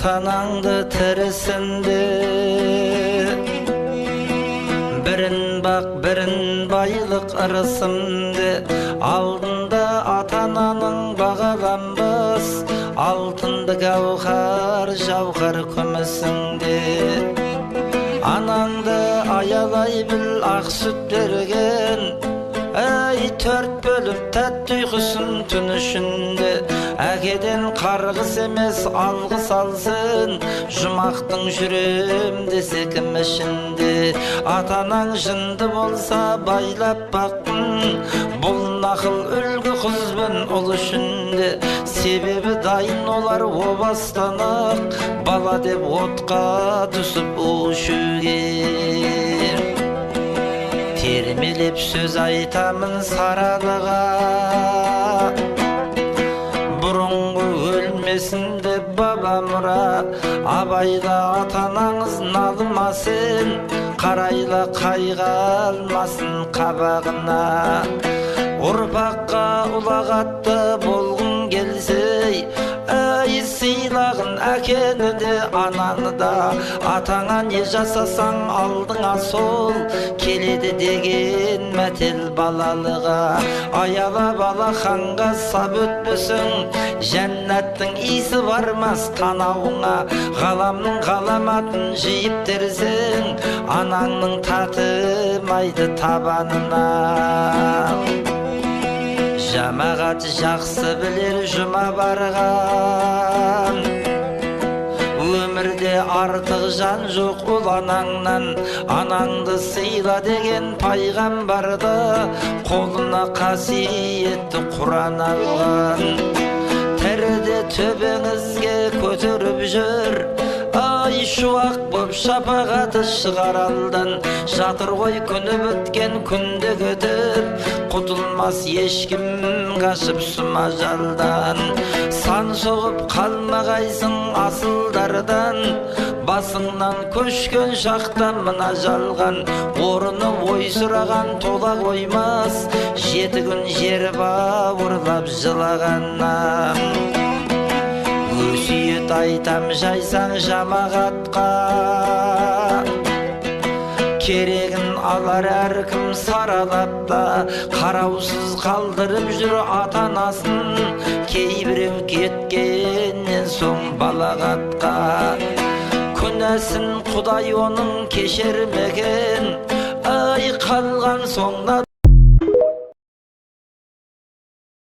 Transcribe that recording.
ата-анаңды тірісінде. Бірін бақ, бірін байлық ырысымды, алдында ата-ананың бағаланбас, алтынды гауһар жауһар күмісіңде. Анаңды аялай біл, ақ сүт берген, әй төрт бөліп тәтті ұйқысын түн ішінде. Әкеден қарғыс емес алғыс алсын, жұмақтың жүрем десе кім ішінде. Ата-анаң жынды болса байлап бақпын, бұл нақыл үлгі қызбен ұл ішінде. Себебі дайын олар о бастан-ақ, бала деп отқа түсіп ұшуге. Термелеп сөз айтамын саралыға, бұрынғы өлмесін деп баба мұра. Абайла ата-анаңыз налымасын, қарайла қайға алмасын қабағына. Ұрпаққа ұлағатты болғың келсе, әй сыйлағын әкені де ананы да. Атаңа не жасасаң алдыңа сол келеді деген мәтел балалыға. Аяла бала ханға сап өтпесің, жәннаттың иісі бармас танауыңа. Ғаламның ғаламатын жиып терсең, анаңның татымайды табанына. Жамағат жақсы білер жұма барған, өмірде артық жан жоқ ұл анаңнан. Анаңды сыйла деген пайғамбарды, қолына қасиетті Құран алған. Тәрде төбеңізге көтеріп жүр, ай шуақ боп шапағаты шығар алдан. Жатыр ғой күні біткен күнде көтер, құтылмас ешкім қашып сұма жалдан. Сан соғып қалмағайсың асылдардан, басыңнан көшкен шақта мына жалған. Орыны ой сұраған тола қоймас, 7 күн жер бауырлап жылағаннан. Өсиет айтам жайсаң жамағатқа, керегін алар әркім саралап та. Қараусыз қалдырып жүр ата-анасын, кейбіреу кеткеннен соң балағатқа. Күнәсін Құдай оның кешермеген, ай қалған соңна